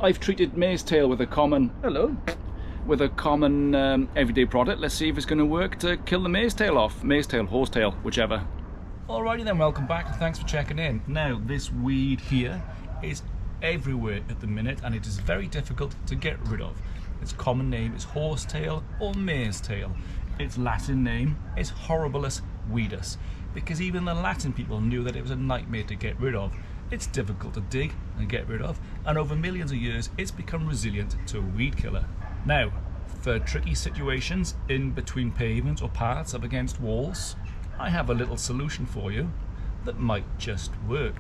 I've treated Mare's Tail with a common everyday product. Let's see if it's going to work to kill the Mare's Tail off. Mare's Tail, horsetail, whichever. Alrighty then, welcome back and thanks for checking in. Now, this weed here is everywhere at the minute and it is very difficult to get rid of. Its common name is horsetail or mare's tail. Its Latin name is Horribilis weedus, because even the Latin people knew that it was a nightmare to get rid of. It's difficult to dig and get rid of, and over millions of years it's become resilient to a weed killer. Now, for tricky situations in between pavements or paths up against walls, I have a little solution for you that might just work.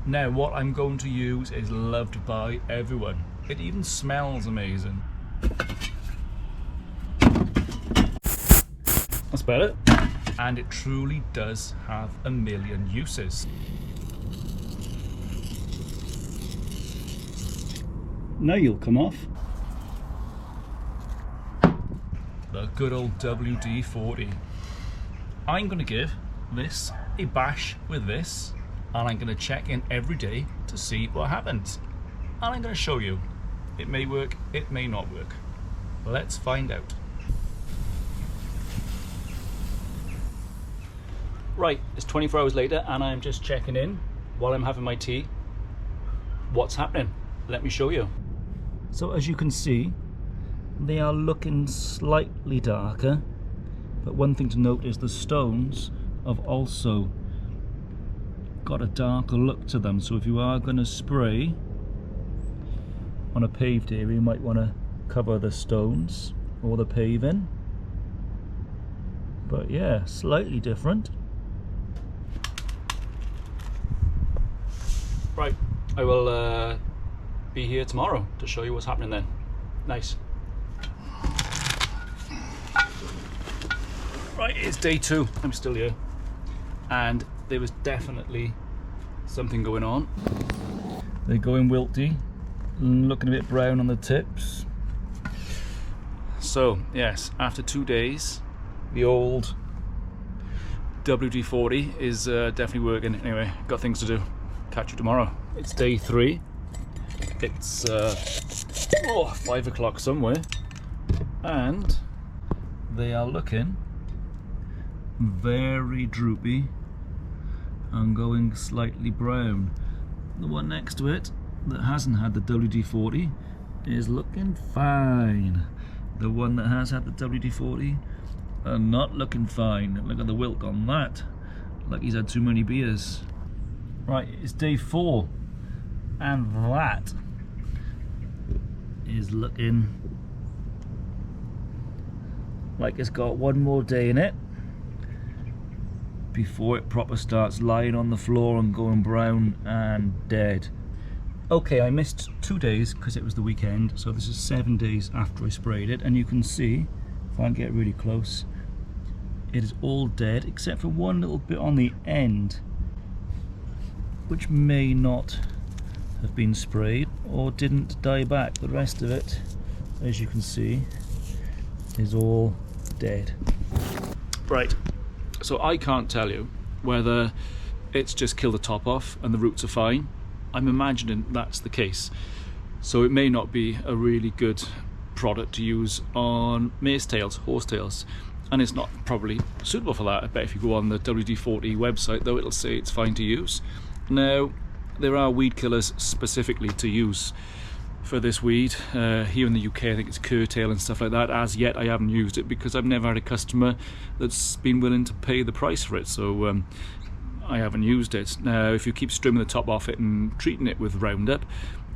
Now, what I'm going to use is loved by everyone. It even smells amazing. That's better. And it truly does have a million uses. Now you'll come off. The good old WD-40. I'm going to give this a bash with this, and I'm going to check in every day to see what happens. And I'm going to show you. It may work, it may not work. Let's find out. Right, it's 24 hours later and I'm just checking in while I'm having my tea. What's happening? Let me show you. So as you can see, they are looking slightly darker, but one thing to note is the stones have also got a darker look to them. So if you are going to spray on a paved area, you might want to cover the stones or the paving. But yeah, slightly different. Right, I will be here tomorrow to show you what's happening then. Nice. Right, it's day 2. I'm still here. And there was definitely something going on. They're going wilty, looking a bit brown on the tips. So, yes, after 2 days, the old WD-40 is definitely working. Anyway, got things to do. Catch you tomorrow. It's day 3. It's 5 o'clock somewhere, and they are looking very droopy and going slightly brown. The one next to it that hasn't had the WD-40 is looking fine. The one that has had the WD-40 are not looking fine. Look at the wilt on that. Like he's had too many beers. Right, it's day 4 and that is looking like it's got one more day in it before it proper starts lying on the floor and going brown and dead. Okay, I missed 2 days because it was the weekend, so this is 7 days after I sprayed it, and you can see, if I get really close, it is all dead except for one little bit on the end, which may not have been sprayed or didn't die back. The rest of it, as you can see, is all dead. Right, so I can't tell you whether it's just killed the top off and the roots are fine. I'm imagining that's the case. So it may not be a really good product to use on mare's tails, horsetails, and it's not probably suitable for that. I bet if you go on the WD-40 website though, it'll say it's fine to use. Now, there are weed killers specifically to use for this weed. Here in the UK, I think it's curtail and stuff like that. As yet, I haven't used it because I've never had a customer that's been willing to pay the price for it, so I haven't used it. Now, if you keep strimming the top off it and treating it with Roundup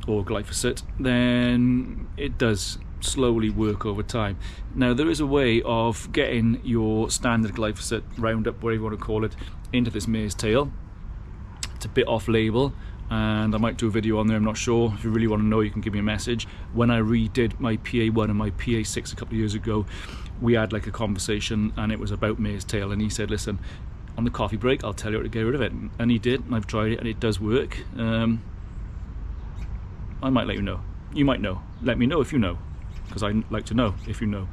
or glyphosate, then it does slowly work over time. Now, there is a way of getting your standard glyphosate, Roundup, whatever you want to call it, into this mare's tail. It's a bit off label, and I might do a video on there, I'm not sure. If you really want to know, you can give me a message. When I redid my PA1 and my PA6 a couple of years ago, we had like a conversation and it was about mare's tail, and he said, listen, on the coffee break I'll tell you how to get rid of it, and he did, and I've tried it and it does work. I might let you know. You might know. Let me know if you know, because I'd like to know if you know.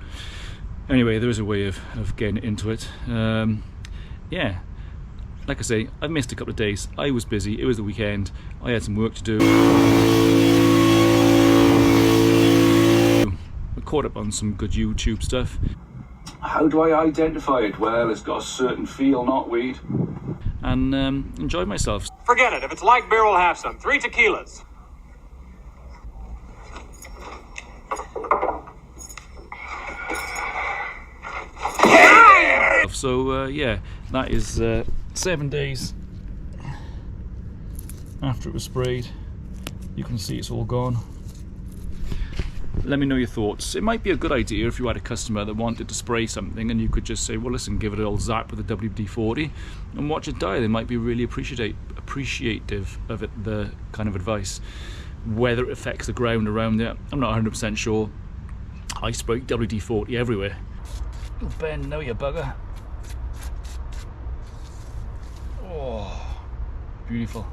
Anyway, there is a way of getting into it. Yeah, like I say, I've missed a couple of days. I was busy, it was the weekend, I had some work to do. caught up on some good YouTube stuff. How do I identify it? Well, it's got a certain feel, not weed. And enjoyed myself. Forget it. If it's like beer, we'll have some. 3 tequilas. So yeah, that is 7 days after it was sprayed. You can see it's all gone. Let me know your thoughts. It might be a good idea if you had a customer that wanted to spray something and you could just say, well listen, give it a little zap with the WD-40 and watch it die. They might be really appreciative of it, the kind of advice. Whether it affects the ground around it, I'm not 100% sure. I spray WD-40 everywhere. Oh, Ben, no you bugger. Oh, beautiful.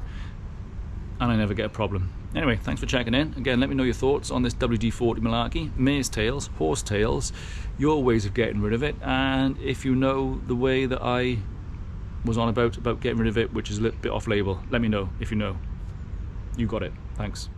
And I never get a problem. Anyway, thanks for checking in. Again, let me know your thoughts on this WD-40 malarkey, mare's tails, horse tails, your ways of getting rid of it, and if you know the way that I was on about getting rid of it, which is a little bit off label, let me know if you know. You got it. Thanks.